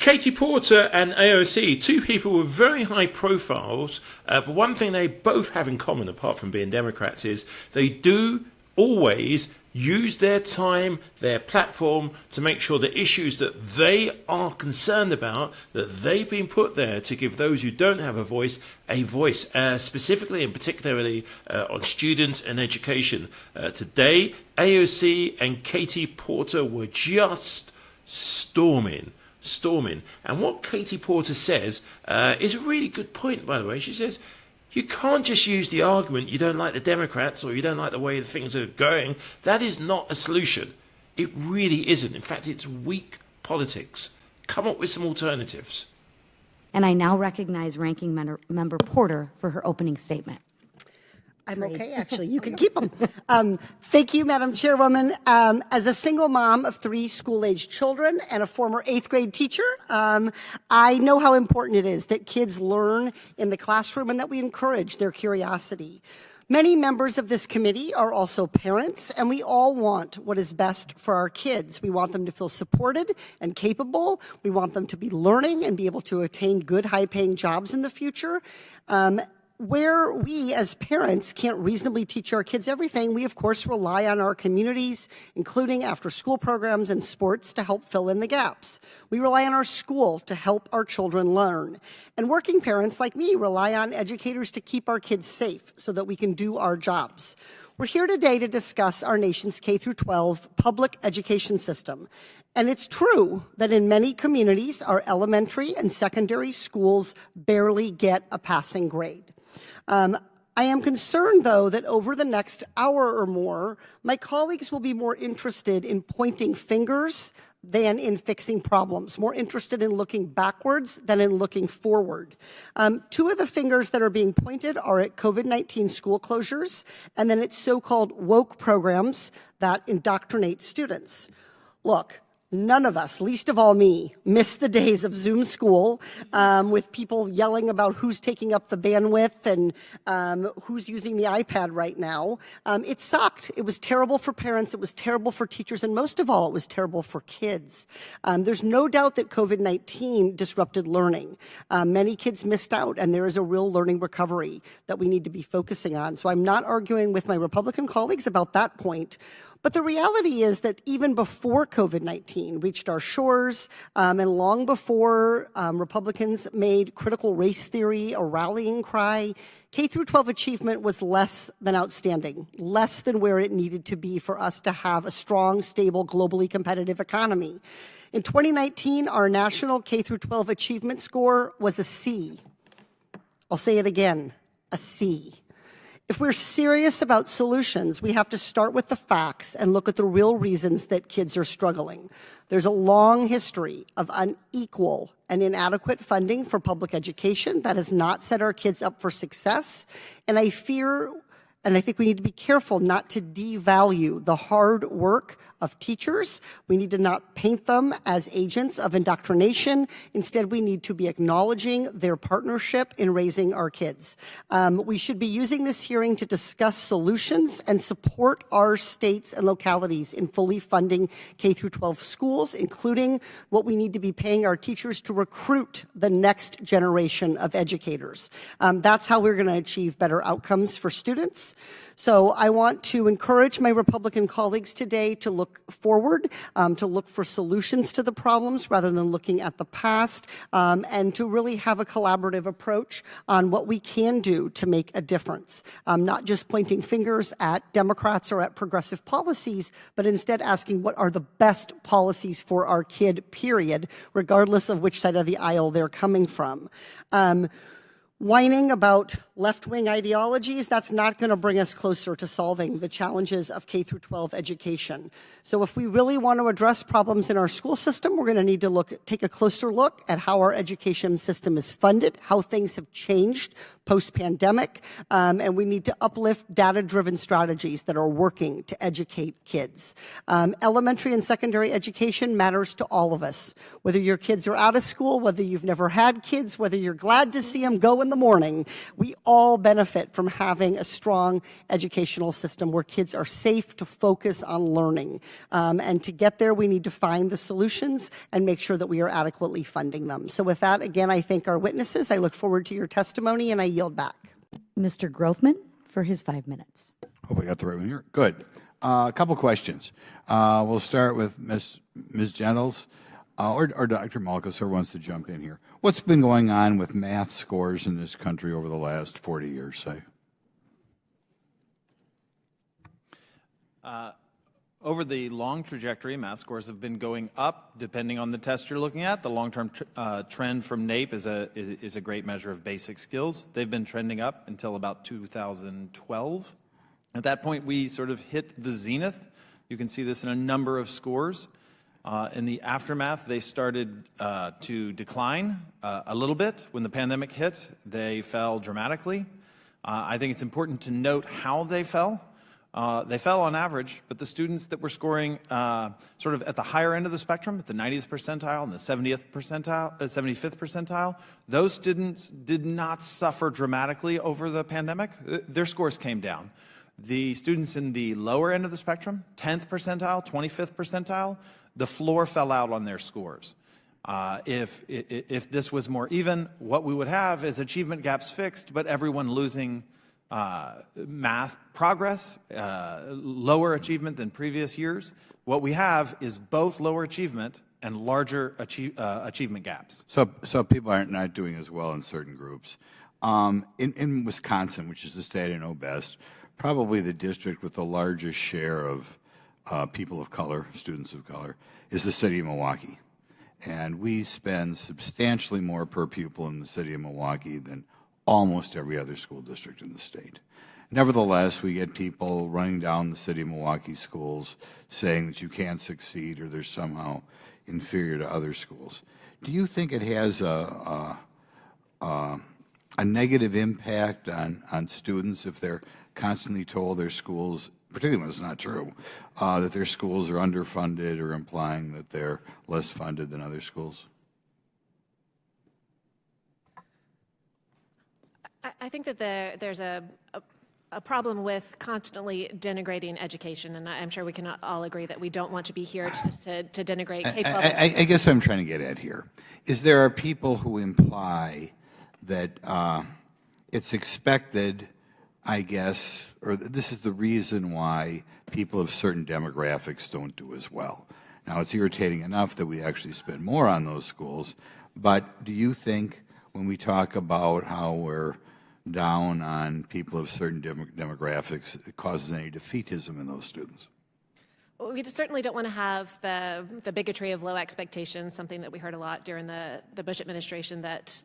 Katie Porter and AOC, two people with very high profiles, but one thing they both have in common, apart from being Democrats, is they do always use their time, their platform, to make sure the issues that they are concerned about, that they've been put there to give those who don't have a voice, specifically and particularly on students and education. Today, AOC and Katie Porter were just storming. And what Katie Porter says is a really good point, by the way. She says, you can't just use the argument you don't like the Democrats or you don't like the way things are going. That is not a solution. It really isn't. In fact, it's weak politics. Come up with some alternatives. And I now recognize Ranking Member Porter for her opening statement. I'm okay, actually. You can keep them. Thank you, Madam Chairwoman. As a single mom of 3 school-aged children and a former 8th grade teacher, I know how important it is that kids learn in the classroom and that we encourage their curiosity. Many members of this committee are also parents, and we all want what is best for our kids. We want them to feel supported and capable. We want them to be learning and be able to attain good, high-paying jobs in the future. Where we as parents can't reasonably teach our kids everything, we of course rely on our communities, including after-school programs and sports, to help fill in the gaps. We rely on our school to help our children learn. And working parents like me rely on educators to keep our kids safe so that we can do our jobs. We're here today to discuss our nation's K-12 public education system. And it's true that in many communities, our elementary and secondary schools barely get a passing grade. I am concerned, though, that over the next hour or more, my colleagues will be more interested in pointing fingers than in fixing problems, more interested in looking backwards than in looking forward. 2 of the fingers that are being pointed are at COVID-19 school closures and then at so-called woke programs that indoctrinate students. Look, none of us, least of all me, miss the days of Zoom school with people yelling about who's taking up the bandwidth and who's using the iPad right now. It sucked. It was terrible for parents. It was terrible for teachers. And most of all, it was terrible for kids. There's no doubt that COVID-19 disrupted learning. Many kids missed out, and there is a real learning recovery that we need to be focusing on. So I'm not arguing with my Republican colleagues about that point. But the reality is that even before COVID-19 reached our shores, and long before Republicans made critical race theory a rallying cry, K-12 achievement was less than outstanding, less than where it needed to be for us to have a strong, stable, globally competitive economy. In 2019, our national K-12 achievement score was a C. I'll say it again, a C. If we're serious about solutions, we have to start with the facts and look at the real reasons that kids are struggling. There's a long history of unequal and inadequate funding for public education that has not set our kids up for success. And I fear, and I think we need to be careful not to devalue the hard work of teachers. We need to not paint them as agents of indoctrination. Instead, we need to be acknowledging their partnership in raising our kids. We should be using this hearing to discuss solutions and support our states and localities in fully funding K-12 schools, including what we need to be paying our teachers to recruit the next generation of educators. That's how we're going to achieve better outcomes for students. So I want to encourage my Republican colleagues today to look forward, to look for solutions to the problems rather than looking at the past, and to really have a collaborative approach on what we can do to make a difference. Not just pointing fingers at Democrats or at progressive policies, but instead asking what are the best policies for our kid, period, regardless of which side of the aisle they're coming from. Whining about left-wing ideologies, that's not going to bring us closer to solving the challenges of K-12 education. So if we really want to address problems in our school system, we're going to need to take a closer look at how our education system is funded, how things have changed post-pandemic, and we need to uplift data-driven strategies that are working to educate kids. Elementary and secondary education matters to all of us. Whether your kids are out of school, whether you've never had kids, whether you're glad to see them go in the morning, we all benefit from having a strong educational system where kids are safe to focus on learning. And to get there, we need to find the solutions and make sure that we are adequately funding them. So with that, again, I thank our witnesses. I look forward to your testimony, and I yield back. Mr. Grothman for his 5 minutes. Hope I got the right one here. Good. A couple questions. We'll start with Ms. Gentles or Dr. Malkus, who wants to jump in here. What's been going on with math scores in this country over the last 40 years, say? Over the long trajectory, math scores have been going up depending on the test you're looking at. The long-term trend from NAEP is a great measure of basic skills. They've been trending up until about 2012. At that point, we sort of hit the zenith. You can see this in a number of scores. In the aftermath, they started to decline a little bit. When the pandemic hit, they fell dramatically. I think it's important to note how they fell. They fell on average, but the students that were scoring sort of at the higher end of the spectrum, at the 90th percentile and the 75th percentile, those students did not suffer dramatically over the pandemic. Their scores came down. The students in the lower end of the spectrum, 10th percentile, 25th percentile, the floor fell out on their scores. If this was more even, what we would have is achievement gaps fixed, but everyone losing math progress, lower achievement than previous years. What we have is both lower achievement and larger achievement gaps. So people are not doing as well in certain groups. In Wisconsin, which is the state I know best, probably the district with the largest share of people of color, students of color, is the city of Milwaukee. And we spend substantially more per pupil in the city of Milwaukee than almost every other school district in the state. Nevertheless, we get people running down the city of Milwaukee schools saying that you can't succeed or they're somehow inferior to other schools. Do you think it has a negative impact on students if they're constantly told their schools, particularly when it's not true, that their schools are underfunded or implying that they're less funded than other schools? I think that there's a problem with constantly denigrating education, and I'm sure we can all agree that we don't want to be here just to denigrate K-12. I guess what I'm trying to get at here is there are people who imply that it's expected, I guess, or this is the reason why people of certain demographics don't do as well. Now, it's irritating enough that we actually spend more on those schools, but do you think when we talk about how we're down on people of certain demographics, it causes any defeatism in those students? Well, we certainly don't want to have the bigotry of low expectations, something that we heard a lot during the Bush administration, that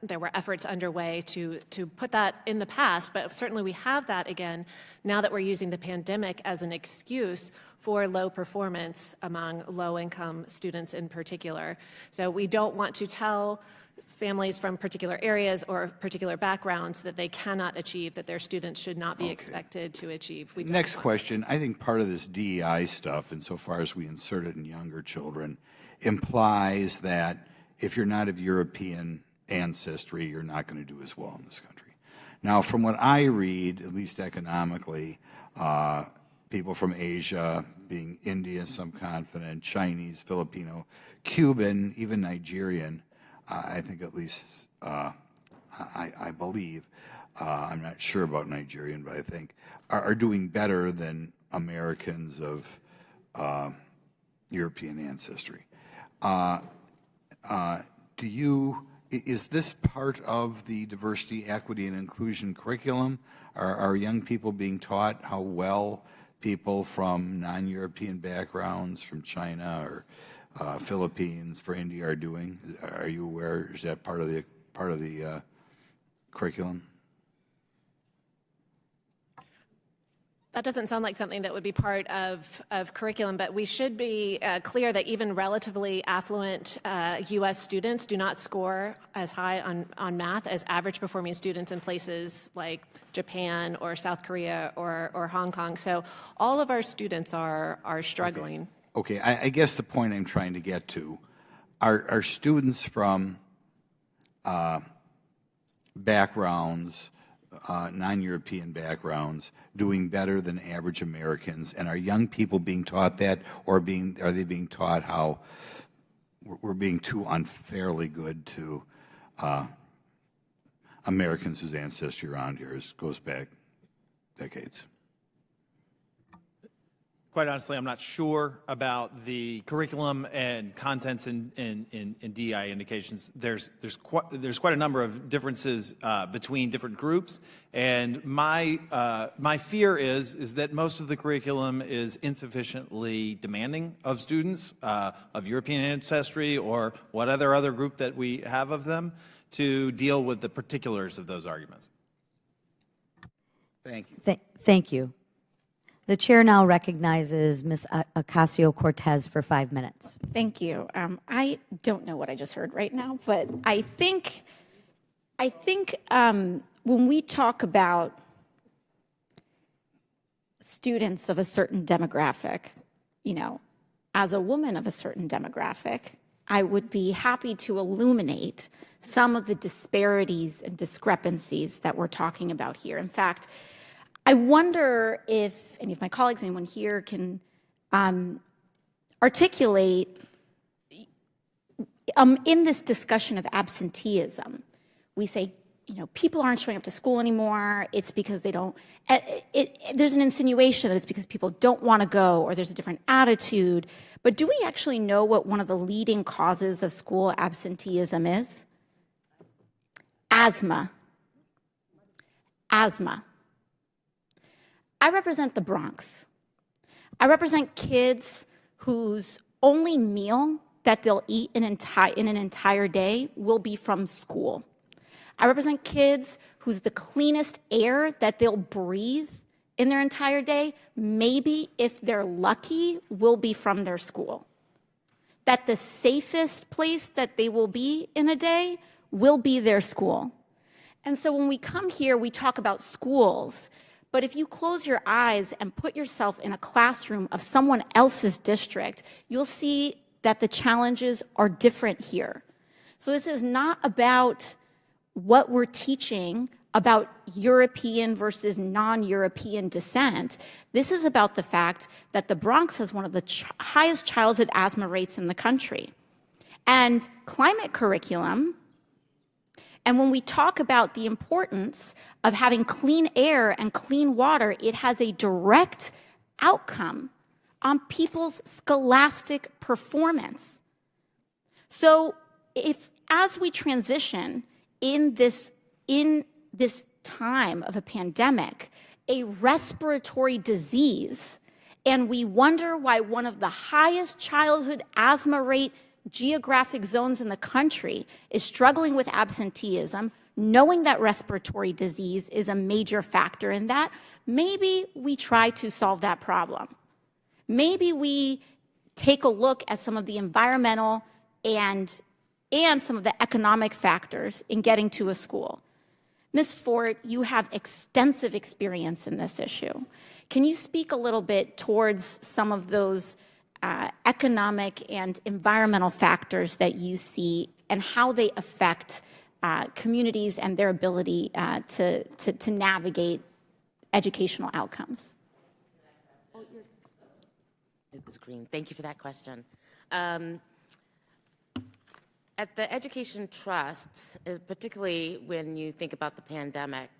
there were efforts underway to put that in the past, but certainly we have that again now that we're using the pandemic as an excuse for low performance among low-income students in particular. So we don't want to tell families from particular areas or particular backgrounds that they cannot achieve, that their students should not be expected to achieve. Next question. I think part of this DEI stuff, insofar as we insert it in younger children, implies that if you're not of European ancestry, you're not going to do as well in this country. Now, from what I read, at least economically, people from Asia, being Indian, subcontinent, Chinese, Filipino, Cuban, even Nigerian, I think at least, I believe, I'm not sure about Nigerian, but I think, are doing better than Americans of European ancestry. Is this part of the diversity, equity, and inclusion curriculum? Are young people being taught how well people from non-European backgrounds, from China or Philippines, for India, are doing? Are you aware? Is that part of the curriculum? That doesn't sound like something that would be part of curriculum, but we should be clear that even relatively affluent U.S. students do not score as high on math as average performing students in places like Japan or South Korea or Hong Kong. So all of our students are struggling. Okay, I guess the point I'm trying to get to, are students from backgrounds, non-European backgrounds, doing better than average Americans? And are young people being taught that, or are they being taught how we're being too unfairly good to Americans whose ancestry around here goes back decades? Quite honestly, I'm not sure about the curriculum and contents in DEI indications. There's quite a number of differences between different groups, and my fear is that most of the curriculum is insufficiently demanding of students of European ancestry or what other group that we have of them to deal with the particulars of those arguments. Thank you. Thank you. The chair now recognizes Ms. Ocasio-Cortez for 5 minutes. Thank you. I don't know what I just heard right now, but I think when we talk about students of a certain demographic, you know, as a woman of a certain demographic, I would be happy to illuminate some of the disparities and discrepancies that we're talking about here. In fact, I wonder if any of my colleagues, anyone here, can articulate in this discussion of absenteeism. We say, you know, people aren't showing up to school anymore. It's because they don't. There's an insinuation that it's because people don't want to go, or there's a different attitude. But do we actually know what one of the leading causes of school absenteeism is? Asthma. Asthma. I represent the Bronx. I represent kids whose only meal that they'll eat in an entire day will be from school. I represent kids whose the cleanest air that they'll breathe in their entire day, maybe if they're lucky, will be from their school. That the safest place that they will be in a day will be their school. And so when we come here, we talk about schools. But if you close your eyes and put yourself in a classroom of someone else's district, you'll see that the challenges are different here. So this is not about what we're teaching about European versus non-European descent. This is about the fact that the Bronx has one of the highest childhood asthma rates in the country. And climate curriculum, and when we talk about the importance of having clean air and clean water, it has a direct outcome on people's scholastic performance. So as we transition in this time of a pandemic, a respiratory disease, and we wonder why one of the highest childhood asthma rate geographic zones in the country is struggling with absenteeism, knowing that respiratory disease is a major factor in that, maybe we try to solve that problem. Maybe we take a look at some of the environmental and some of the economic factors in getting to a school. Ms. Fort, you have extensive experience in this issue. Can you speak a little bit towards some of those economic and environmental factors that you see and how they affect communities and their ability to navigate educational outcomes? The screen. Thank you for that question. At the Education Trust, particularly when you think about the pandemic,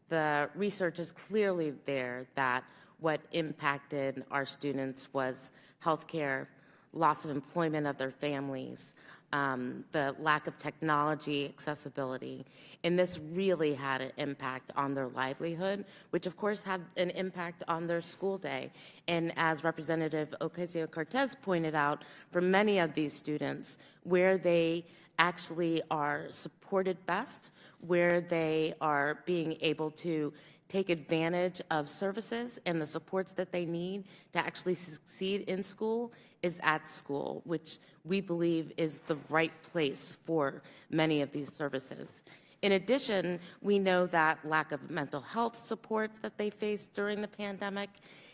the research is clearly there that what impacted our students was healthcare, loss of employment of their families, the lack of technology accessibility. And this really had an impact on their livelihood, which of course had an impact on their school day. And as Representative Ocasio-Cortez pointed out, for many of these students, where they actually are supported best, where they are being able to take advantage of services and the supports that they need to actually succeed in school is at school, which we believe is the right place for many of these services. In addition, we know that lack of mental health supports that they faced during the pandemic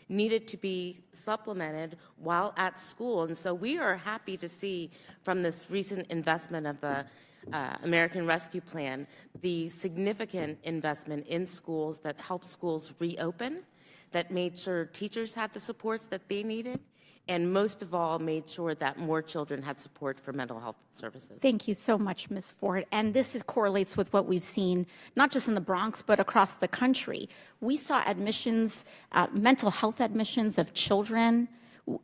needed to be supplemented while at school. And so we are happy to see from this recent investment of the American Rescue Plan, the significant investment in schools that helped schools reopen, that made sure teachers had the supports that they needed, and most of all, made sure that more children had support for mental health services. Thank you so much, Ms. Ford. And this correlates with what we've seen, not just in the Bronx, but across the country. We saw admissions, mental health admissions of children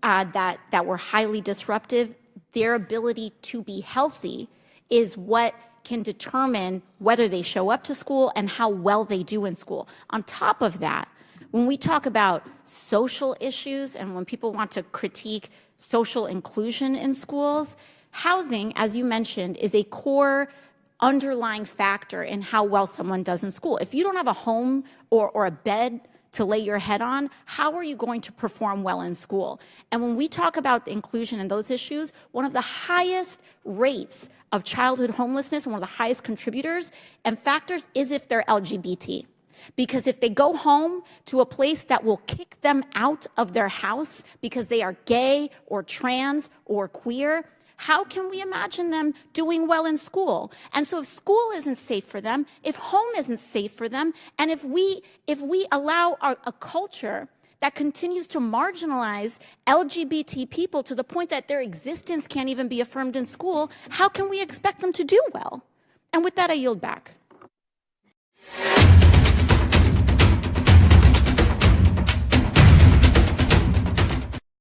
that were highly disruptive. Their ability to be healthy is what can determine whether they show up to school and how well they do in school. On top of that, when we talk about social issues and when people want to critique social inclusion in schools, housing, as you mentioned, is a core underlying factor in how well someone does in school. If you don't have a home or a bed to lay your head on, how are you going to perform well in school? And when we talk about inclusion and those issues, one of the highest rates of childhood homelessness and one of the highest contributors and factors is if they're LGBT. Because if they go home to a place that will kick them out of their house because they are gay or trans or queer, how can we imagine them doing well in school? And so if school isn't safe for them, if home isn't safe for them, and if we allow a culture that continues to marginalize LGBT people to the point that their existence can't even be affirmed in school, how can we expect them to do well? And with that, I yield back.